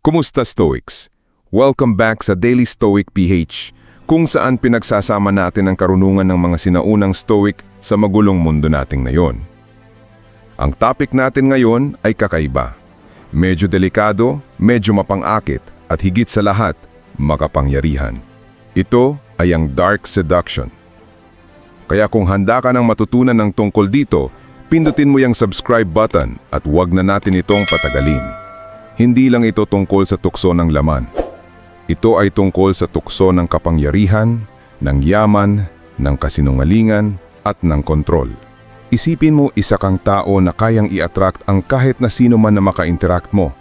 Kumusta Stoics? Welcome back sa Daily Stoic PH, kung saan pinagsasama natin ang karunungan ng mga sinaunang Stoic sa magulong mundo nating ngayon. Ang topic natin ngayon ay kakaiba. Medyo delikado, medyo mapang-akit, at higit sa lahat, makapangyarihan. Ito ay ang Dark Seduction. Kaya kung handa ka nang matutunan ng tungkol dito, pindutin mo yung subscribe button at huwag na natin itong patagalin. Hindi lang ito tungkol sa tukso ng laman. Ito ay tungkol sa tukso ng kapangyarihan, ng yaman, ng kasinungalingan, at ng kontrol. Isipin mo isa kang tao na kayang i-attract ang kahit na sino man na maka-interact mo.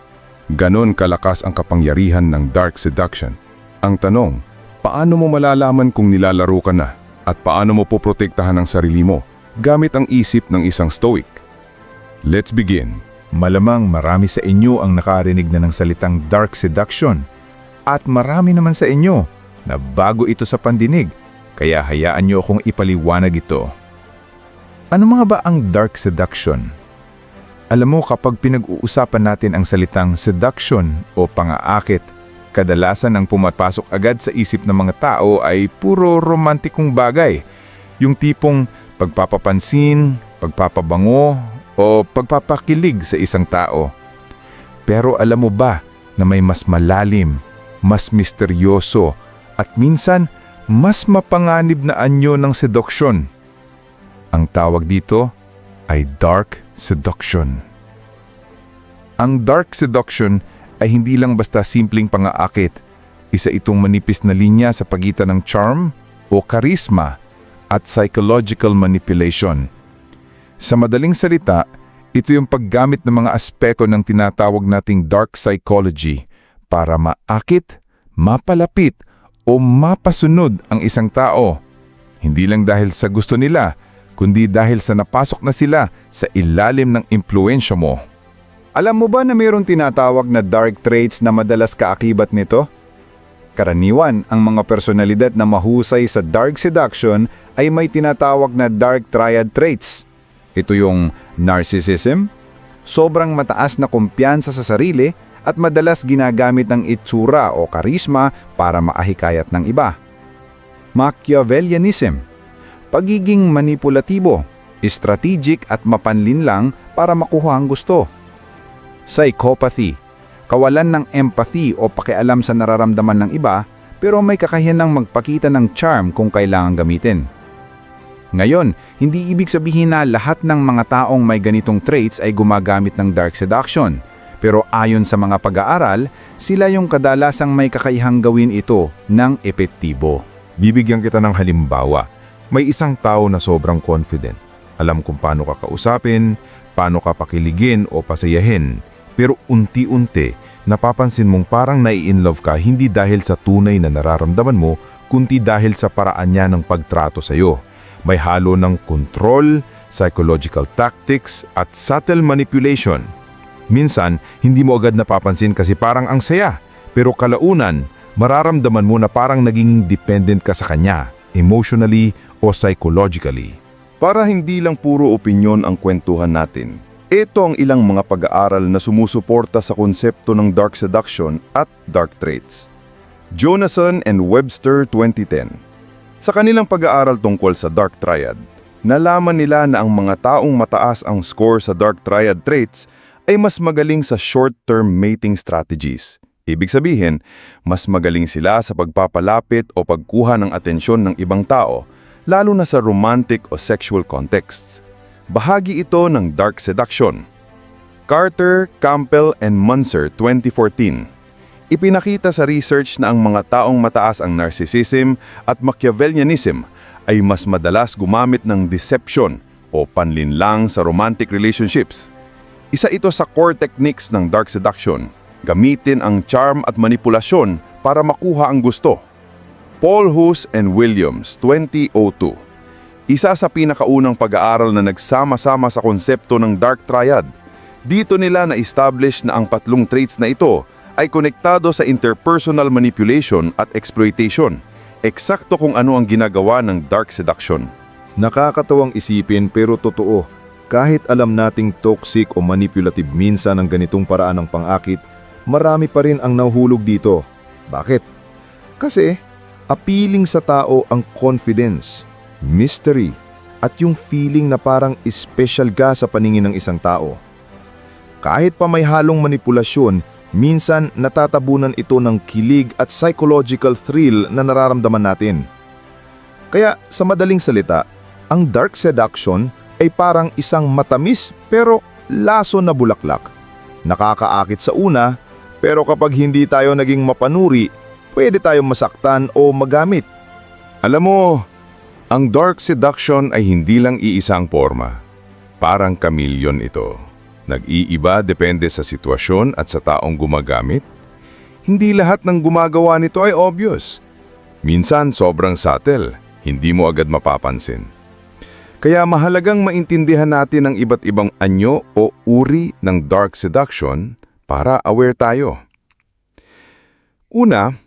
Ganon kalakas ang kapangyarihan ng Dark Seduction. Ang tanong, paano mo malalaman kung nilalaro ka na? At paano mo poprotektahan ang sarili mo gamit ang isip ng isang Stoic? Let's begin. Malamang marami sa inyo ang nakarinig na ng salitang Dark Seduction. At marami naman sa inyo na bago ito sa pandinig, kaya hayaan niyo akong ipaliwanag ito. Ano mga ba ang Dark Seduction? Alam mo, kapag pinag-uusapan natin ang salitang seduction o pang-aakit, kadalasan ang pumapasok agad sa isip ng mga tao ay puro romantikong bagay. Yung tipong pagpapapansin, pagpapabango, o pagpapakilig sa isang tao. Pero alam mo ba na may mas malalim, mas misteryoso, at minsan mas mapanganib na anyo ng seduction? Ang tawag dito ay Dark Seduction. Ang Dark Seduction ay hindi lang basta simpleng pang-aakit. Isa itong manipis na linya sa pagitan ng charm o charisma at psychological manipulation. Sa madaling salita, ito yung paggamit ng mga aspeto ng tinatawag nating dark psychology para maakit, mapalapit o mapasunod ang isang tao. Hindi lang dahil sa gusto nila, kundi dahil sa napasok na sila sa ilalim ng impluwensya mo. Alam mo ba na mayroong tinatawag na dark traits na madalas kaakibat nito? Karaniwan, ang mga personalidad na mahusay sa dark seduction ay may tinatawag na dark triad traits. Ito yung narcissism, sobrang mataas na kumpiyansa sa sarili at madalas ginagamit ng itsura o karisma para maahikayat ng iba. Machiavellianism, pagiging manipulatibo, strategic at mapanlinlang para makuha ang gusto. Psychopathy, kawalan ng empathy o pakialam sa nararamdaman ng iba pero may kakayahanang magpakita ng charm kung kailangan gamitin. Ngayon, hindi ibig sabihin na lahat ng mga taong may ganitong traits ay gumagamit ng dark seduction. Pero ayon sa mga pag-aaral, sila yung kadalasang may kakayahang gawin ito ng epektibo. Bibigyan kita ng halimbawa. May isang tao na sobrang confident. Alam kung paano ka kausapin, paano ka pakiligin o pasayahin. Pero unti-unti, napapansin mong parang nai-inlove ka hindi dahil sa tunay na nararamdaman mo, kundi dahil sa paraan niya ng pagtrato sa'yo. May halo ng control, psychological tactics, at subtle manipulation. Minsan, hindi mo agad napapansin kasi parang ang saya. Pero kalaunan, mararamdaman mo na parang naging dependent ka sa kanya, emotionally o psychologically. Para hindi lang puro opinyon ang kwentuhan natin, ito ang ilang mga pag-aaral na sumusuporta sa konsepto ng dark seduction at dark traits. Jonasson and Webster 2010. Sa kanilang pag-aaral tungkol sa dark triad, nalaman nila na ang mga taong mataas ang score sa dark triad traits ay mas magaling sa short-term mating strategies. Ibig sabihin, mas magaling sila sa pagpapalapit o pagkuha ng atensyon ng ibang tao, lalo na sa romantic o sexual contexts. Bahagi ito ng dark seduction. Carter, Campbell, and Munzer 2014. Ipinakita sa research na ang mga taong mataas ang narcissism at Machiavellianism ay mas madalas gumamit ng deception o panlinlang sa romantic relationships. Isa ito sa core techniques ng dark seduction, gamitin ang charm at manipulasyon para makuha ang gusto. Paul Hus and Williams 2002. Isa sa pinakaunang pag-aaral na nagsama-sama sa konsepto ng dark triad. Dito nila na-establish na ang tatlong traits na ito ay konektado sa interpersonal manipulation at exploitation. Eksakto kung ano ang ginagawa ng dark seduction. Nakakatawang isipin pero totoo. Kahit alam nating toxic o manipulative minsan ang ganitong paraan ng pang-akit, marami pa rin ang nahuhulog dito. Bakit? Kasi appealing sa tao ang confidence, mystery, at yung feeling na parang special ka sa paningin ng isang tao. Kahit pa may halong manipulasyon, minsan natatabunan ito ng kilig at psychological thrill na nararamdaman natin. Kaya sa madaling salita, ang dark seduction ay parang isang matamis pero laso na bulaklak. Nakakaakit sa una, pero kapag hindi tayo naging mapanuri, pwede tayong masaktan o magamit. Alam mo, ang dark seduction ay hindi lang iisang forma. Parang kamilyon ito. Nag-iiba depende sa sitwasyon at sa taong gumagamit. Hindi lahat ng gumagawa nito ay obvious. Minsan sobrang subtle, hindi mo agad mapapansin. Kaya mahalagang maintindihan natin ang iba't ibang anyo o uri ng dark seduction para aware tayo. Una,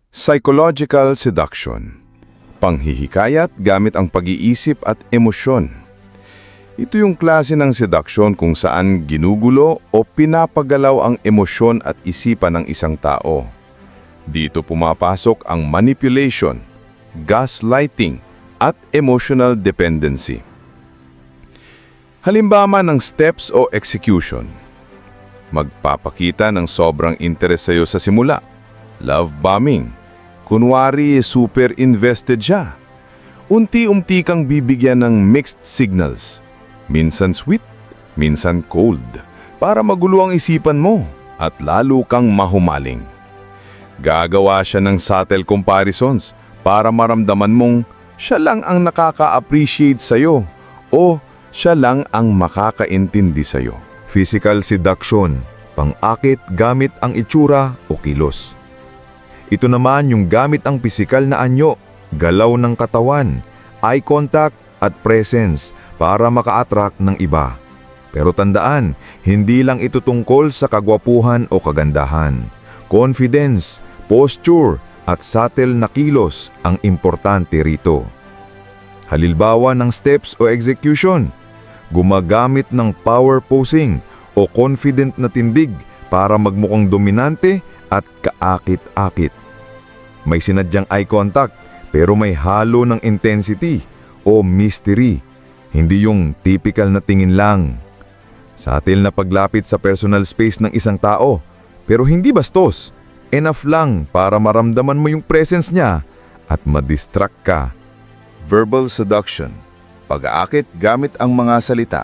psychological seduction. Panghihikayat gamit ang pag-iisip at emosyon. Ito yung klase ng seduction kung saan ginugulo o pinapagalaw ang emosyon at isipan ng isang tao. Dito pumapasok ang manipulation, gaslighting, at emotional dependency. Halimbawa ng steps o execution. Magpapakita ng sobrang interes sa'yo sa simula, love bombing. Kunwari super invested siya. Unti-unti kang bibigyan ng mixed signals. Minsan sweet, minsan cold. Para magulo ang isipan mo at lalo kang mahumaling. Gagawa siya ng subtle comparisons para maramdaman mong siya lang ang nakaka-appreciate sa'yo o siya lang ang makakaintindi sa'yo. Physical seduction, pang-akit gamit ang itsura o kilos. Ito naman yung gamit ang pisikal na anyo, galaw ng katawan, eye contact at presence para maka-attract ng iba. Pero tandaan, hindi lang ito tungkol sa kagwapuhan o kagandahan. Confidence, posture at subtle na kilos ang importante rito. Halimbawa ng steps o execution, gumagamit ng power posing o confident na tindig para magmukhang dominante at kaakit-akit. May sinadyang eye contact pero may halo ng intensity o mystery, hindi yung typical na tingin lang. Subtle na paglapit sa personal space ng isang tao pero hindi bastos, enough lang para maramdaman mo yung presence niya at madistract ka. Verbal seduction, pag-aakit gamit ang mga salita.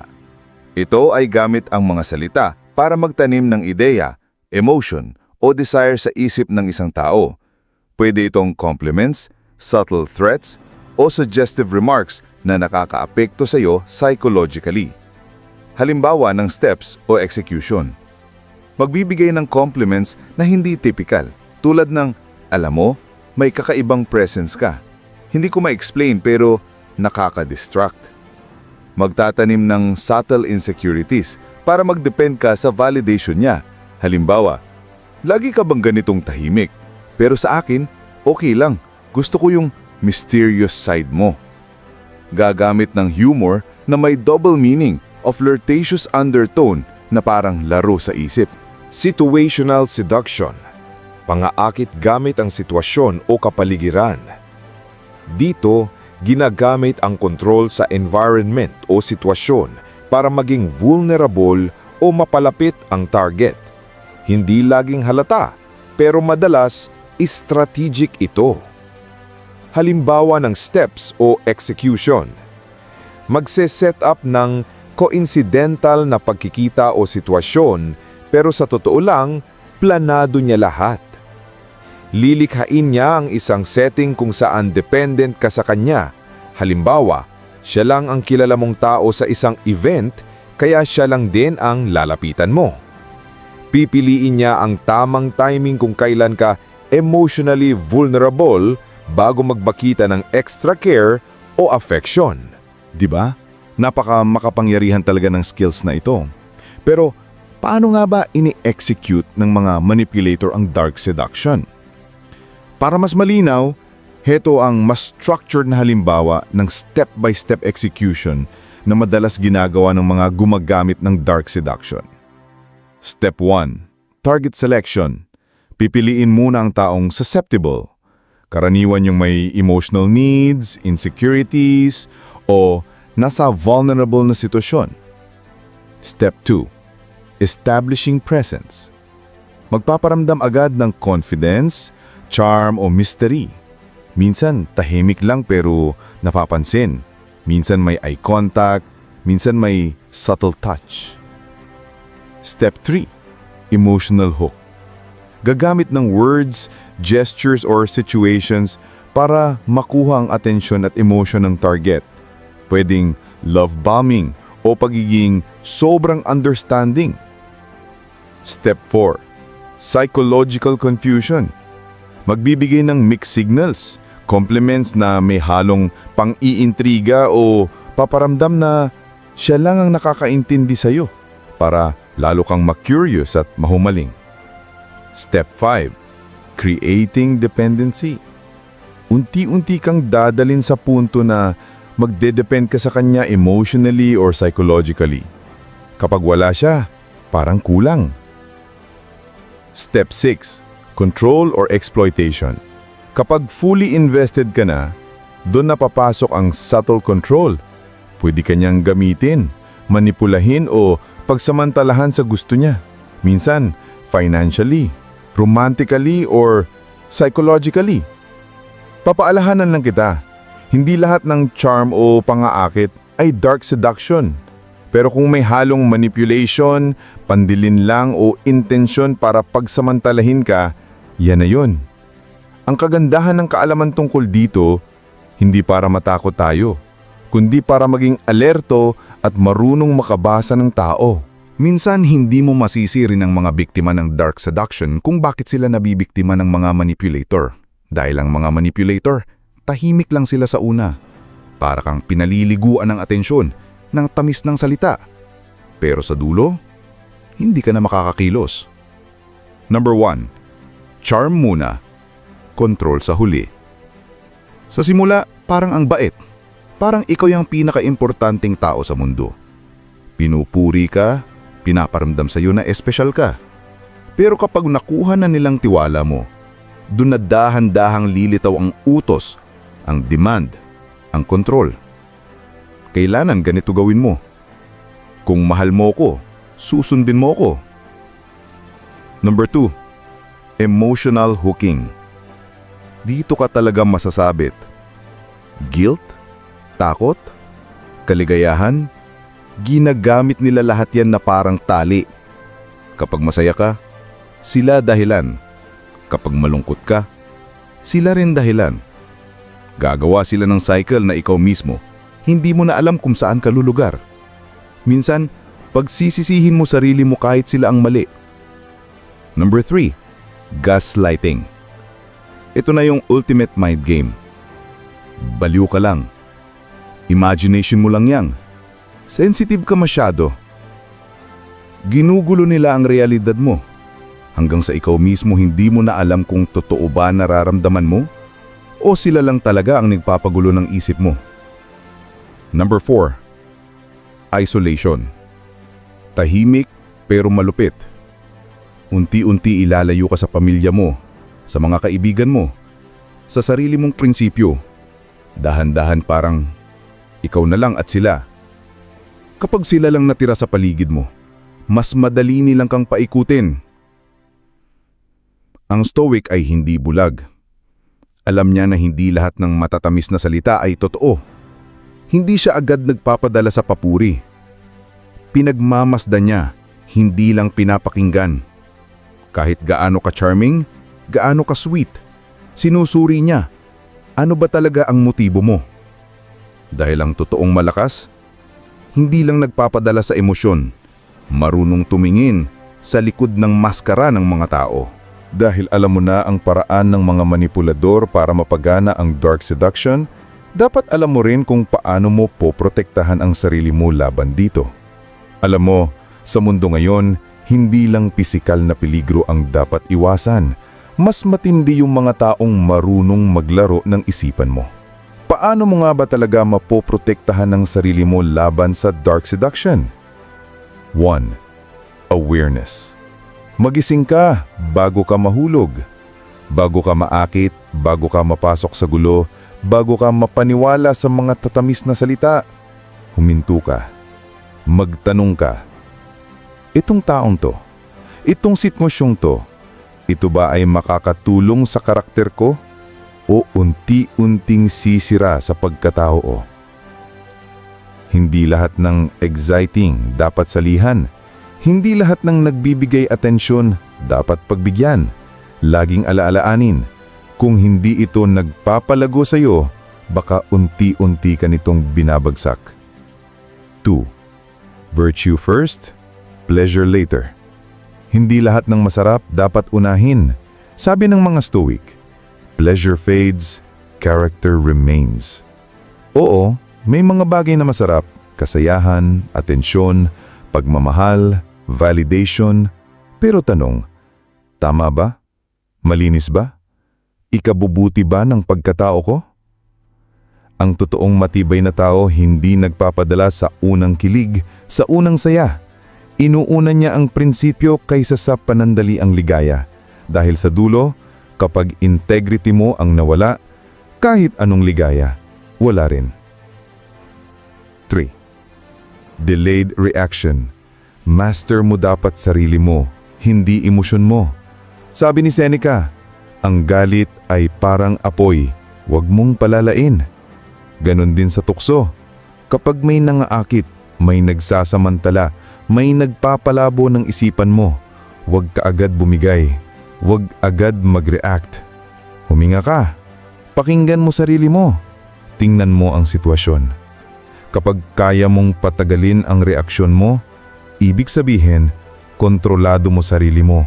Ito ay gamit ang mga salita para magtanim ng ideya, emotion, o desire sa isip ng isang tao. Pwede itong compliments, subtle threats, o suggestive remarks na nakakaapekto sa iyo psychologically. Halimbawa ng steps o execution. Magbibigay ng compliments na hindi typical, tulad ng, alam mo, may kakaibang presence ka. Hindi ko ma-explain pero nakaka-distract. Magtatanim ng subtle insecurities para mag-depend ka sa validation niya. Halimbawa, lagi ka bang ganitong tahimik? Pero sa akin, okay lang. Gusto ko yung mysterious side mo. Gagamit ng humor na may double meaning o flirtatious undertone na parang laro sa isip. Situational seduction. Pang-aakit gamit ang sitwasyon o kapaligiran. Dito, ginagamit ang control sa environment o sitwasyon para maging vulnerable o mapalapit ang target. Hindi laging halata, pero madalas strategic ito. Halimbawa ng steps o execution. Magse-set up ng coincidental na pagkikita o sitwasyon pero sa totoo lang, planado niya lahat. Lilikhain niya ang isang setting kung saan dependent ka sa kanya. Halimbawa, siya lang ang kilala mong tao sa isang event kaya siya lang din ang lalapitan mo. Pipiliin niya ang tamang timing kung kailan ka emotionally vulnerable bago magbakita ng extra care o affection. Diba? Napaka makapangyarihan talaga ng skills na ito. Pero paano nga ba ini-execute ng mga manipulator ang dark seduction? Para mas malinaw, heto ang mas structured na halimbawa ng step-by-step execution na madalas ginagawa ng mga gumagamit ng dark seduction. Step 1. Target selection. Pipiliin muna ang taong susceptible. Karaniwan yung may emotional needs, insecurities, o nasa vulnerable na sitwasyon. Step 2. Establishing presence. Magpaparamdam agad ng confidence, charm o mystery. Minsan tahimik lang pero napapansin. Minsan may eye contact, minsan may subtle touch. Step 3. Emotional hook. Gagamit ng words, gestures or situations para makuha ang atensyon at emotion ng target. Pwedeng love bombing o pagiging sobrang understanding. Step 4. Psychological confusion. Magbibigay ng mixed signals, compliments na may halong pang-iintriga o paparamdam na siya lang ang nakakaintindi sa'yo para lalo kang ma-curious at mahumaling. Step 5. Creating dependency. Unti-unti kang dadalin sa punto na magde-depend ka sa kanya emotionally or psychologically. Kapag wala siya, parang kulang. Step 6. Control or exploitation. Kapag fully invested ka na, doon na papasok ang subtle control. Pwede kanyang gamitin, manipulahin o pagsamantalahan sa gusto niya. Minsan, financially, romantically, or psychologically. Papaalahanan lang kita, hindi lahat ng charm o pangaakit ay dark seduction. Pero kung may halong manipulation, pandilin lang o intensyon para pagsamantalahin ka, yan na yun. Ang kagandahan ng kaalaman tungkol dito, hindi para matakot tayo, kundi para maging alerto at marunong makabasa ng tao. Minsan hindi mo masisiri ng mga biktima ng dark seduction kung bakit sila nabibiktima ng mga manipulator. Dahil ang mga manipulator, tahimik lang sila sa una. Para kang pinaliliguan ng atensyon, ng tamis ng salita. Pero sa dulo, hindi ka na makakakilos. Number 1. Charm muna, control sa huli. Sa simula, parang ang bait. Parang ikaw yung pinaka-importanting tao sa mundo. Pinupuri ka, pinaparamdam sa iyo na espesyal ka. Pero kapag nakuha na nilang tiwala mo, doon na dahan-dahang lilitaw ang utos, ang demand, ang control. Kailangan ganito gawin mo. Kung mahal mo ko, susundin mo ko. Number 2. Emotional hooking. Dito ka talaga masasabit. Guilt, takot, kaligayahan, ginagamit nila lahat yan na parang tali. Kapag masaya ka, sila dahilan. Kapag malungkot ka, sila rin dahilan. Gagawa sila ng cycle na ikaw mismo, hindi mo na alam kung saan ka lulugar. Minsan, pagsisisihin mo sarili mo kahit sila ang mali. Number 3. Gaslighting. Ito na yung ultimate mind game. Baliw ka lang. Imagination mo lang yan. Sensitive ka masyado. Ginugulo nila ang realidad mo. Hanggang sa ikaw mismo hindi mo na alam kung totoo ba nararamdaman mo o sila lang talaga ang nagpapagulo ng isip mo. Number 4. Isolation. Tahimik pero malupit. Unti-unti ilalayo ka sa pamilya mo, sa mga kaibigan mo, sa sarili mong prinsipyo. Dahan-dahan parang ikaw na lang at sila. Kapag sila lang natira sa paligid mo, mas madali nilang kang paikutin. Ang stoic ay hindi bulag. Alam niya na hindi lahat ng matatamis na salita ay totoo. Hindi siya agad nagpapadala sa papuri. Pinagmamasdan niya, hindi lang pinapakinggan. Kahit gaano ka charming, gaano ka sweet, sinusuri niya. Ano ba talaga ang motibo mo? Dahil ang totoong malakas, hindi lang nagpapadala sa emosyon, marunong tumingin sa likod ng maskara ng mga tao. Dahil alam mo na ang paraan ng mga manipulador para mapagana ang dark seduction, dapat alam mo rin kung paano mo poprotektahan ang sarili mo laban dito. Alam mo, sa mundo ngayon, hindi lang pisikal na peligro ang dapat iwasan. Mas matindi yung mga taong marunong maglaro ng isipan mo. Paano mo nga ba talaga mapoprotektahan ang sarili mo laban sa dark seduction? 1. Awareness. Magising ka bago ka mahulog. Bago ka maakit, bago ka mapasok sa gulo, bago ka mapaniwala sa mga tatamis na salita. Huminto ka. Magtanong ka. Itong taong to, itong sitwasyong to, ito ba ay makakatulong sa karakter ko o unti-unting sisira sa pagkatao o? Hindi lahat ng exciting dapat salihan. Hindi lahat ng nagbibigay atensyon dapat pagbigyan. Laging alaalaanin, kung hindi ito nagpapalago sa iyo, baka unti-unti ka nitong binabagsak. 2. Virtue first, pleasure later. Hindi lahat ng masarap dapat unahin. Sabi ng mga Stoic, pleasure fades, character remains. Oo, may mga bagay na masarap, kasayahan, atensyon, pagmamahal, validation, pero tanong, tama ba? Malinis ba? Ikabubuti ba ng pagkatao ko? Ang totoong matibay na tao hindi nagpapadala sa unang kilig, sa unang saya. Inuuna niya ang prinsipyo kaysa sa panandaliang ligaya. Dahil sa dulo, kapag integrity mo ang nawala, kahit anong ligaya, wala rin. 3. Delayed reaction. Master mo dapat sarili mo, hindi emosyon mo. Sabi ni Seneca, ang galit ay parang apoy, huwag mong palalain. Ganon din sa tukso. Kapag may nangaakit, may nagsasamantala, may nagpapalabo ng isipan mo, huwag ka agad bumigay, huwag agad mag-react. Huminga ka, pakinggan mo sarili mo, tingnan mo ang sitwasyon. Kapag kaya mong patagalin ang reaksyon mo, ibig sabihin, kontrolado mo sarili mo.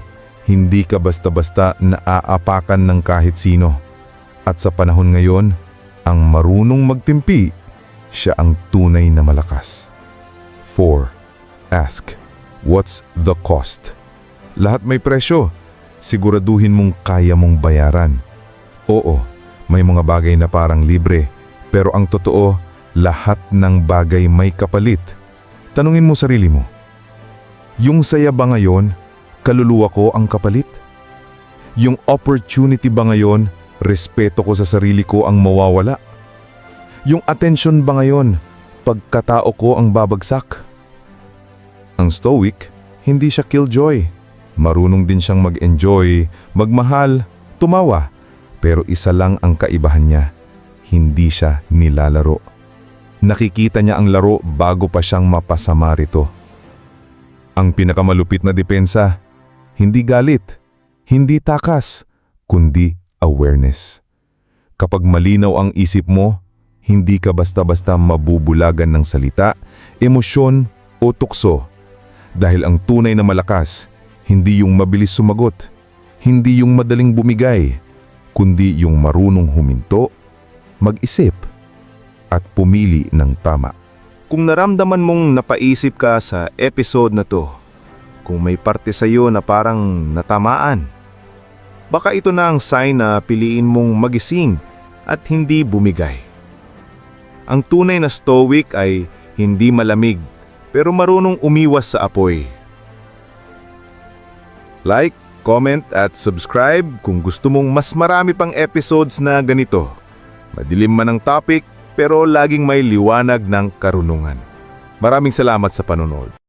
Hindi ka basta-basta naaapakan ng kahit sino. At sa panahon ngayon, ang marunong magtimpi, siya ang tunay na malakas. 4. Ask, what's the cost? Lahat may presyo. Siguraduhin mong kaya mong bayaran. Oo, may mga bagay na parang libre, pero ang totoo, lahat ng bagay may kapalit. Tanungin mo sarili mo, yung saya ba ngayon, kaluluwa ko ang kapalit? Yung opportunity ba ngayon, respeto ko sa sarili ko ang mawawala? Yung attention ba ngayon, pagkatao ko ang babagsak? Ang Stoic, hindi siya killjoy. Marunong din siyang mag-enjoy, magmahal, tumawa. Pero isa lang ang kaibahan niya, hindi siya nilalaro. Nakikita niya ang laro bago pa siyang mapasama rito. Ang pinakamalupit na depensa, hindi galit, hindi takas, kundi awareness. Kapag malinaw ang isip mo, hindi ka basta-basta mabubulagan ng salita, emosyon o tukso. Dahil ang tunay na malakas, hindi yung mabilis sumagot, hindi yung madaling bumigay, kundi yung marunong huminto, mag-isip, at pumili ng tama. Kung naramdaman mong napaisip ka sa episode na to, kung may parte sa iyo na parang natamaan, baka ito na ang sign na piliin mong magising at hindi bumigay. Ang tunay na Stoic ay hindi malamig pero marunong umiwas sa apoy. Like, comment at subscribe kung gusto mong mas marami pang episodes na ganito. Madilim man ang topic pero laging may liwanag ng karunungan. Maraming salamat sa panonood.